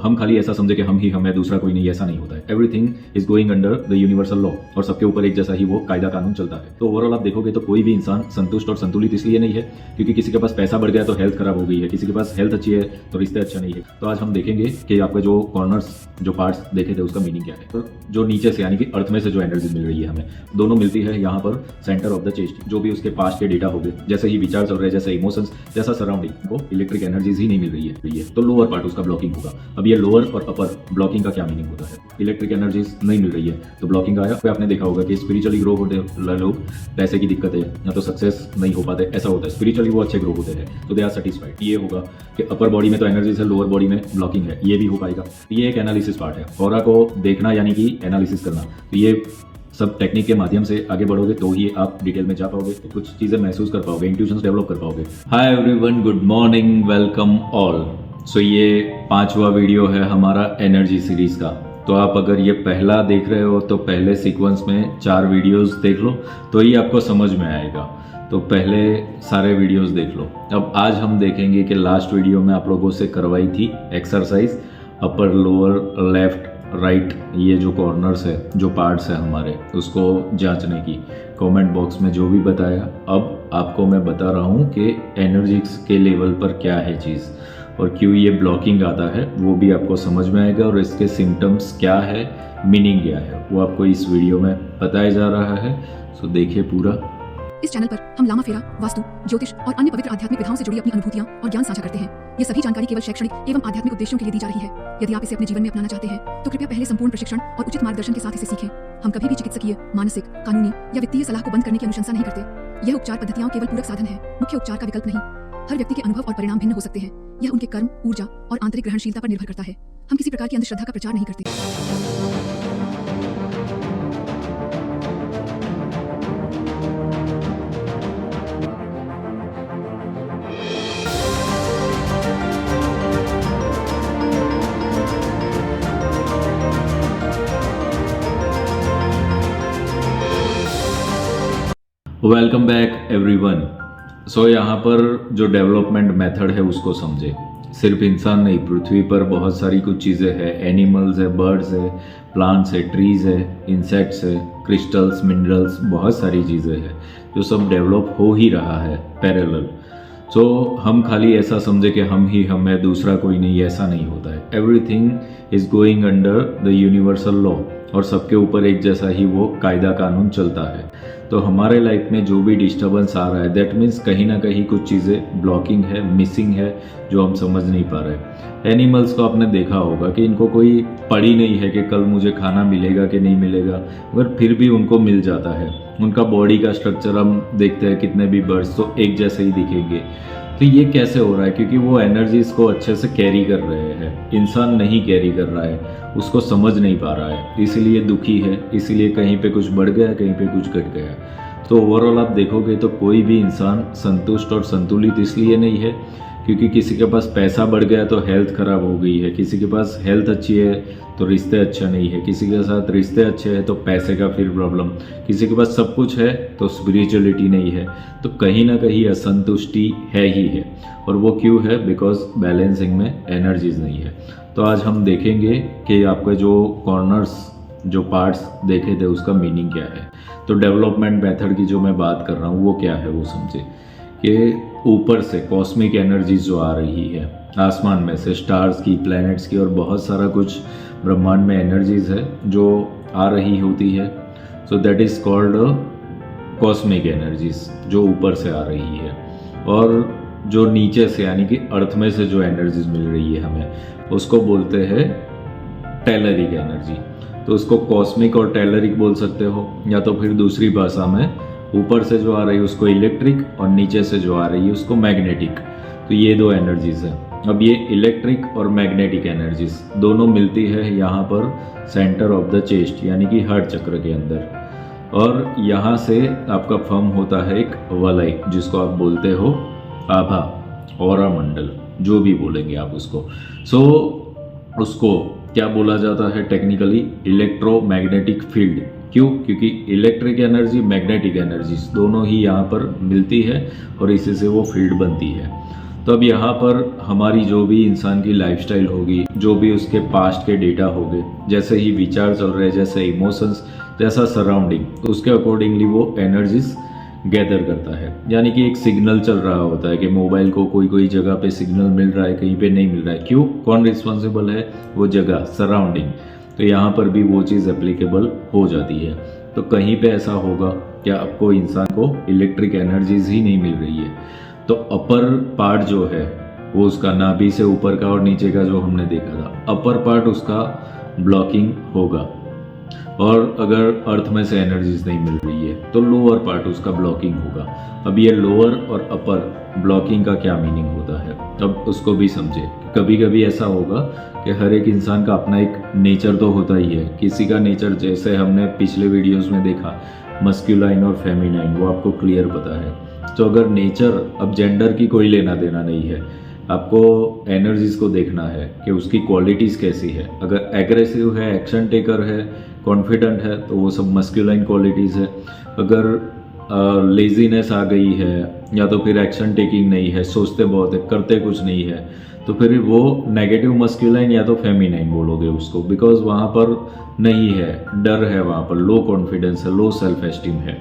हम खाली ऐसा समझे कि हम ही हम है, दूसरा कोई नहीं, ऐसा नहीं होता है। Everything is going under the universal law, और सबके ऊपर एक जैसा ही वो कायदा कानून चलता है। तो ओवरऑल आप देखोगे तो कोई भी इंसान संतुष्ट और संतुलित इसलिए नहीं है क्योंकि किसी के पास पैसा बढ़ गया तो हेल्थ खराब हो गई है, किसी के पास हेल्थ अच्छी है तो रिश्ते अच्छा नहीं है। तो आज हम देखेंगे कि आपके जो कॉर्नर्स, जो पार्ट्स देखे थे उसका मीनिंग क्या है। तो जो नीचे से यानी कि अर्थ में से जो एनर्जी मिल रही है हमें, दोनों मिलती है यहाँ पर सेंटर ऑफ द चेस्ट। जो भी उसके पास्ट के डेटा हो गए, जैसे ही विचार चल रहे हैं, जैसे इमोशंस, जैसा सराउंडिंग, वो इलेक्ट्रिक एनर्जीज ही नहीं मिल रही है। तो लोअर पार्ट उसका ब्लॉकिंग होगा। अब ये लोअर और अपर ब्लॉकिंग का क्या मीनिंग होता है? इलेक्ट्रिक एनर्जीज नहीं मिल रही है तो ब्लॉकिंग आया। फिर आपने देखा होगा कि स्पिरिचुअली ग्रो होते लोग, पैसे की दिक्कत है या तो सक्सेस नहीं हो पाते, ऐसा होता है। स्पिरिचुअली वो अच्छे ग्रो होते हैं तो दे आर सेटिस्फाइड। ये होगा कि अपर बॉडी में तो एनर्जीज है, लोअर बॉडी में ब्लॉकिंग है, ये भी हो पाएगा। ये एक एनालिसिस पार्ट है। ऑरा को देखना यानी कि एनालिसिस करना, तो ये सब टेक्निक के माध्यम से आगे बढ़ोगे तो ही आप डिटेल में जा पाओगे, तो कुछ चीजें महसूस कर पाओगे, इंट्यूशंस डेवलप कर पाओगे। Hi everyone, good morning, welcome all. So ये 5वां वीडियो है हमारा एनर्जी सीरीज का। तो आप अगर ये पहला देख रहे हो तो पहले सीक्वेंस में 4 वीडियोस देख लो तो ही आपको समझ में आएगा। तो पहले सारे वीडियोस देख लो। अब आज हम देखेंगे कि लास्ट वीडियो में आप लोगों से करवाई थी exercise upper lower left right, ये जो कॉर्नर्स है, जो पार्ट्स है हमारे, उसको जांचने की। कमेंट बॉक्स में जो भी बताया, अब आपको मैं बता रहा हूँ कि एनर्जिक्स के लेवल पर क्या है चीज़ और क्यों ये ब्लॉकिंग आता है, वो भी आपको समझ में आएगा। और इसके सिम्टम्स क्या है, मीनिंग क्या है, वो आपको इस वीडियो में बताया जा रहा है। सो देखिए पूरा। इस चैनल पर हम लामा फेरा, वास्तु, ज्योतिष और अन्य पवित्र आध्यात्मिक विधाओं से जुड़ी अपनी अनुभूतियां और ज्ञान साझा करते हैं। ये सभी जानकारी केवल शैक्षणिक एवं आध्यात्मिक उद्देश्यों के लिए दी जा रही है। यदि आप इसे अपने जीवन में अपनाना चाहते हैं तो कृपया पहले संपूर्ण प्रशिक्षण और उचित मार्गदर्शन के साथ इसे सीखें। हम कभी भी चिकित्सकीय, मानसिक, कानूनी या वित्तीय सलाह को बंद करने की अनुशंसा नहीं करते। यह उपचार पद्धतियां केवल पूरक साधन है, मुख्य उपचार का विकल्प नहीं। हर व्यक्ति के अनुभव और परिणाम भिन्न हो सकते हैं। यह उनके कर्म, ऊर्जा और आंतरिक ग्रहणशीलता पर निर्भर करता है। हम किसी प्रकार की अंधश्रद्धा का प्रचार नहीं करते। Welcome back everyone. सो यहाँ पर जो डेवलपमेंट मेथड है उसको समझे। सिर्फ इंसान नहीं, पृथ्वी पर बहुत सारी कुछ चीज़ें हैं। एनिमल्स है, बर्ड्स है, प्लांट्स है, ट्रीज है, इंसेक्ट्स है, क्रिस्टल्स, मिनरल्स, बहुत सारी चीज़ें हैं जो सब डेवलप हो ही रहा है पैरेलल। सो हम खाली ऐसा समझे कि हम ही हम है, दूसरा कोई नहीं, ऐसा नहीं होता है। Everything is going under the universal law, और सबके ऊपर एक जैसा ही वो कायदा कानून चलता है। तो हमारे लाइफ में जो भी डिस्टर्बेंस आ रहा है, दैट मीन्स कहीं ना कहीं कुछ चीज़ें ब्लॉकिंग है, मिसिंग है, जो हम समझ नहीं पा रहे। एनिमल्स को आपने देखा होगा कि इनको कोई पड़ी नहीं है कि कल मुझे खाना मिलेगा कि नहीं मिलेगा, मगर फिर भी उनको मिल जाता है। उनका बॉडी का स्ट्रक्चर हम देखते हैं, कितने भी बर्ड्स तो एक जैसे ही दिखेंगे। तो ये कैसे हो रहा है? क्योंकि वो एनर्जीज को अच्छे से कैरी कर रहे हैं। इंसान नहीं कैरी कर रहा है, उसको समझ नहीं पा रहा है, इसीलिए दुखी है, इसीलिए कहीं पे कुछ बढ़ गया, कहीं पे कुछ घट गया। तो ओवरऑल आप देखोगे तो कोई भी इंसान संतुष्ट और संतुलित इसलिए नहीं है क्योंकि किसी के पास पैसा बढ़ गया तो हेल्थ खराब हो गई है, किसी के पास हेल्थ अच्छी है तो रिश्ते अच्छा नहीं है, किसी के साथ रिश्ते अच्छे हैं तो पैसे का फिर प्रॉब्लम, किसी के पास सब कुछ है तो स्पिरिचुअलिटी नहीं है। तो कहीं ना कहीं असंतुष्टि है ही है। और वो क्यों है? बिकॉज बैलेंसिंग में एनर्जीज नहीं है। तो आज हम देखेंगे कि आपके जो कॉर्नर्स, जो पार्ट्स देखे थे उसका मीनिंग क्या है। तो डेवलपमेंट मेथड की जो मैं बात कर रहा हूँ वो क्या है, वो समझे कि ऊपर से कॉस्मिक एनर्जीज जो आ रही है आसमान में से, स्टार्स की, प्लैनेट्स की, और बहुत सारा कुछ ब्रह्मांड में एनर्जीज है जो आ रही होती है। So that is called cosmic energies, जो ऊपर से आ रही है। और जो नीचे से यानी कि अर्थ में से जो एनर्जीज मिल रही है हमें, उसको बोलते हैं टेलरिक एनर्जी। तो उसको कॉस्मिक और टेलरिक बोल सकते हो, या तो फिर दूसरी भाषा में ऊपर से जो आ रही है उसको इलेक्ट्रिक और नीचे से जो आ रही है उसको मैग्नेटिक। तो ये 2 एनर्जीज है। अब ये इलेक्ट्रिक और मैग्नेटिक एनर्जीज दोनों मिलती है यहाँ पर सेंटर ऑफ द चेस्ट यानी कि हार्ट चक्र के अंदर। और यहाँ से आपका फॉर्म होता है एक वलय, जिसको आप बोलते हो आभा, ऑरा मंडल, जो भी बोलेंगे आप उसको। सो उसको क्या बोला जाता है टेक्निकली? Electromagnetic field. क्यों? क्योंकि इलेक्ट्रिक एनर्जी, मैग्नेटिक एनर्जी दोनों ही यहाँ पर मिलती है और इसी से वो फील्ड बनती है। तो अब यहाँ पर हमारी जो भी इंसान की लाइफस्टाइल होगी, जो भी उसके पास्ट के डेटा होंगे, जैसे ही विचार चल रहे हैं, जैसे इमोशंस, जैसा सराउंडिंग, तो उसके अकॉर्डिंगली वो एनर्जीज गैदर करता है। यानी कि एक सिग्नल चल रहा होता है कि मोबाइल को कोई कोई जगह पे सिग्नल मिल रहा है, कहीं पे नहीं मिल रहा है। क्यों? कौन रिस्पॉन्सिबल है? वो जगह, सराउंडिंग। तो यहाँ पर भी वो चीज़ एप्लीकेबल हो जाती है। तो कहीं पे ऐसा होगा कि आपको इंसान को इलेक्ट्रिक एनर्जीज ही नहीं मिल रही है, तो अपर पार्ट जो है वो उसका नाभि से ऊपर का और नीचे का जो हमने देखा था, अपर पार्ट उसका ब्लॉकिंग होगा। और अगर अर्थ में से एनर्जीज नहीं मिल रही है तो लोअर पार्ट उसका ब्लॉकिंग होगा। अब ये लोअर और अपर ब्लॉकिंग का क्या मीनिंग होता है, अब उसको भी समझे। कभी कभी ऐसा होगा कि हर एक इंसान का अपना एक नेचर तो होता ही है। किसी का नेचर, जैसे हमने पिछले वीडियोस में देखा, मस्क्यूलाइन और फेमिनाइन, वो आपको क्लियर पता है। तो अगर नेचर, अब जेंडर की कोई लेना देना नहीं है, आपको एनर्जीज को देखना है कि उसकी क्वालिटीज़ कैसी है। अगर एग्रेसिव है, एक्शन टेकर है, कॉन्फिडेंट है, तो वो सब मस्क्यूलाइन क्वालिटीज़ है। अगर लेजीनेस आ गई है या तो फिर एक्शन टेकिंग नहीं है, सोचते बहुत है, करते कुछ नहीं है, तो फिर वो नेगेटिव मस्क्यूलाइन या तो फेमिनाइन बोलोगे उसको, बिकॉज वहाँ पर नहीं है, डर है, वहाँ पर लो कॉन्फिडेंस है, लो सेल्फ एस्टीम है।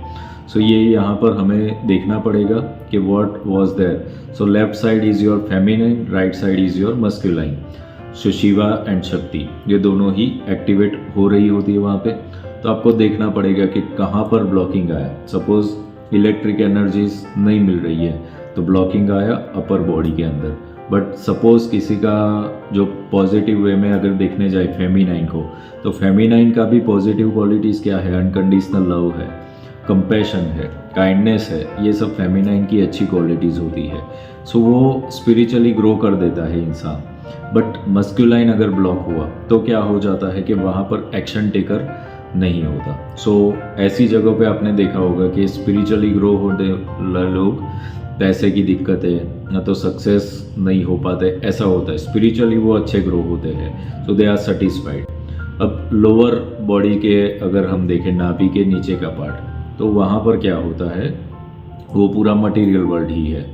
सो ये यहाँ पर हमें देखना पड़ेगा कि what was there. So left side is your feminine, right side is your masculine. So Shiva and Shakti, ये दोनों ही एक्टिवेट हो रही होती है वहाँ पे। तो आपको देखना पड़ेगा कि कहाँ पर ब्लॉकिंग आया। सपोज इलेक्ट्रिक एनर्जीज नहीं मिल रही है तो ब्लॉकिंग आया अपर बॉडी के अंदर। बट सपोज किसी का जो पॉजिटिव वे में अगर देखने जाए फेमिनाइन को, तो फेमिनाइन का भी पॉजिटिव क्वालिटीज़ क्या है? अनकंडीशनल लव है, कंपैशन है, काइंडनेस है, ये सब फेमिनाइन की अच्छी क्वालिटीज़ होती है। सो वो स्पिरिचुअली ग्रो कर देता है इंसान। बट मस्क्यूलाइन अगर ब्लॉक हुआ तो क्या हो जाता है कि वहाँ पर एक्शन टेकर नहीं होता। सो ऐसी जगहों पे आपने देखा होगा कि स्पिरिचुअली ग्रो होते लोग, पैसे की दिक्कत है या तो सक्सेस नहीं हो पाते, ऐसा होता है। स्पिरिचुअली वो अच्छे ग्रो होते हैं, सो दे आर सेटिस्फाइड। अब लोअर बॉडी के अगर हम देखें, नाभि के नीचे का पार्ट, तो वहाँ पर क्या होता है, वो पूरा मटेरियल वर्ल्ड ही है।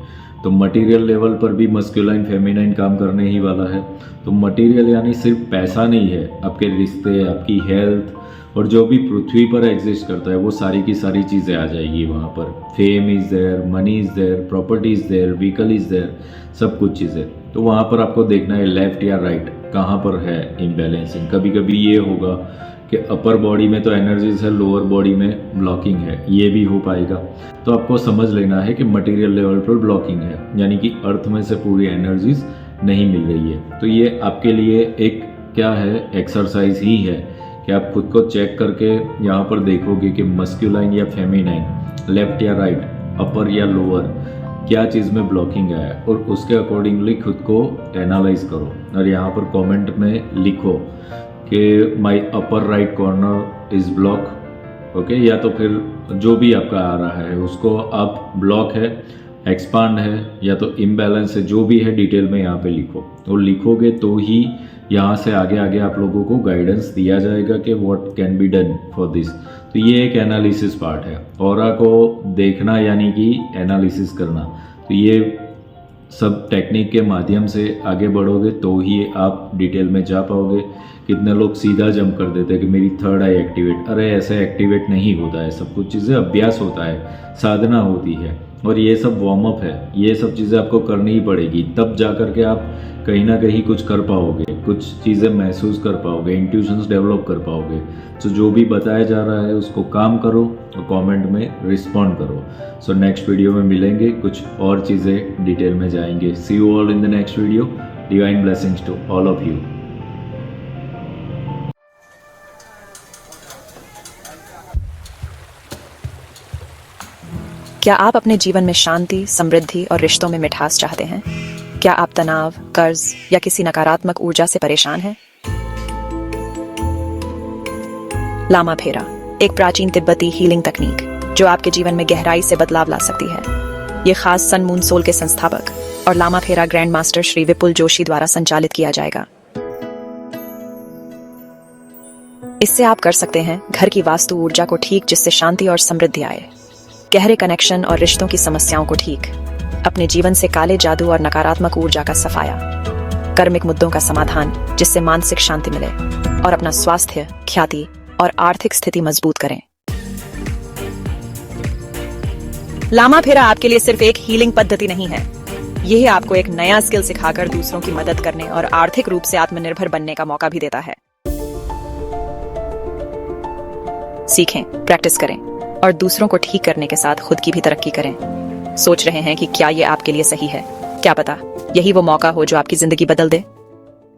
तो मटेरियल लेवल पर भी मस्क्यूलाइन फेमिनाइन काम करने ही वाला है। तो मटेरियल यानी सिर्फ पैसा नहीं है, आपके रिश्ते, आपकी हेल्थ और जो भी पृथ्वी पर एग्जिस्ट करता है वो सारी की सारी चीज़ें आ जाएगी वहाँ पर। Fame is there, money is there, property is there, vehicle is there, सब कुछ चीज़ें। तो वहाँ पर आपको देखना है लेफ्ट या राइट कहाँ पर है इम्बैलेंसिंग। कभी कभी ये होगा कि अपर बॉडी में तो एनर्जीज है, लोअर बॉडी में ब्लॉकिंग है, ये भी हो पाएगा। तो आपको समझ लेना है कि मटेरियल लेवल पर ब्लॉकिंग है, यानी कि अर्थ में से पूरी एनर्जीज नहीं मिल रही है। तो ये आपके लिए एक क्या है, एक्सरसाइज ही है कि आप खुद को चेक करके यहाँ पर देखोगे कि मस्क्यूलाइन या फेमिनाइन, लेफ्ट या राइट, अपर या लोअर, क्या चीज़ में ब्लॉकिंग है, और उसके अकॉर्डिंगली खुद को एनालाइज करो और यहाँ पर कमेंट में लिखो कि my upper right corner is block, okay. या तो फिर जो भी आपका आ रहा है उसको आप ब्लॉक है, एक्सपांड है, या तो इम्बैलेंस है, जो भी है डिटेल में यहाँ पे लिखो। तो लिखोगे तो ही यहाँ से आगे आगे आप लोगों को गाइडेंस दिया जाएगा कि what can be done for this. तो ये एक एनालिसिस पार्ट है, ऑरा को देखना यानी कि एनालिसिस करना। तो ये सब टेक्निक के माध्यम से आगे बढ़ोगे तो ही आप डिटेल में जा पाओगे। कितने लोग सीधा जंप कर देते हैं कि मेरी थर्ड आई एक्टिवेट, अरे ऐसे एक्टिवेट नहीं होता है। सब कुछ चीज़ें अभ्यास होता है, साधना होती है, और ये सब वार्म अप है। ये सब चीज़ें आपको करनी ही पड़ेगी, तब जा कर के आप कहीं ना कहीं कुछ कर पाओगे, कुछ चीज़ें महसूस कर पाओगे, इंट्यूशंस डेवलप कर पाओगे। तो जो भी बताया जा रहा है उसको काम करो और कमेंट में रिस्पॉन्ड करो। सो नेक्स्ट वीडियो में मिलेंगे, कुछ और चीज़ें डिटेल में जाएंगे। See you all in the next video. Divine blessings to all of you. क्या आप अपने जीवन में शांति, समृद्धि और रिश्तों में मिठास चाहते हैं? क्या आप तनाव, कर्ज या किसी नकारात्मक ऊर्जा से परेशान हैं? लामा फेरा, एक प्राचीन तिब्बती हीलिंग तकनीक जो आपके जीवन में गहराई से बदलाव ला सकती है। ये खास सन मून सोल के संस्थापक और लामा फेरा ग्रैंड मास्टर श्री विपुल जोशी द्वारा संचालित किया जाएगा। इससे आप कर सकते हैं घर की वास्तु ऊर्जा को ठीक, जिससे शांति और समृद्धि आए, गहरे कनेक्शन और रिश्तों की समस्याओं को ठीक, अपने जीवन से काले जादू और नकारात्मक ऊर्जा का सफाया, कर्मिक मुद्दों का समाधान जिससे मानसिक शांति मिले और अपना स्वास्थ्य, ख्याति और आर्थिक स्थिति मजबूत करें। लामा फेरा आपके लिए सिर्फ एक हीलिंग पद्धति नहीं है, यह आपको एक नया स्किल सिखाकर दूसरों की मदद करने और आर्थिक रूप से आत्मनिर्भर बनने का मौका भी देता है। सीखें, प्रैक्टिस करें और दूसरों को ठीक करने के साथ खुद की भी तरक्की करें। सोच रहे हैं कि क्या ये आपके लिए सही है? क्या पता यही वो मौका हो जो आपकी जिंदगी बदल दे।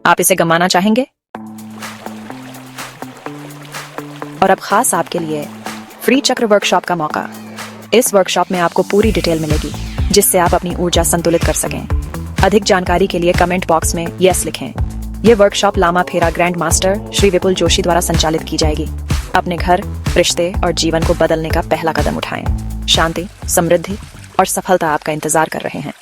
आप इसे गंवाना चाहेंगे? और अब खास आपके लिए फ्री चक्र वर्कशॉप का मौका। इस वर्कशॉप में आपको पूरी डिटेल मिलेगी जिससे आप अपनी ऊर्जा संतुलित कर सकें। अधिक जानकारी के लिए कमेंट बॉक्स में यस लिखें। यह वर्कशॉप लामा फेरा ग्रैंड मास्टर श्री विपुल जोशी द्वारा संचालित की जाएगी। अपने घर, रिश्ते और जीवन को बदलने का पहला कदम उठाएं। शांति, समृद्धि और सफलता आपका इंतजार कर रहे हैं।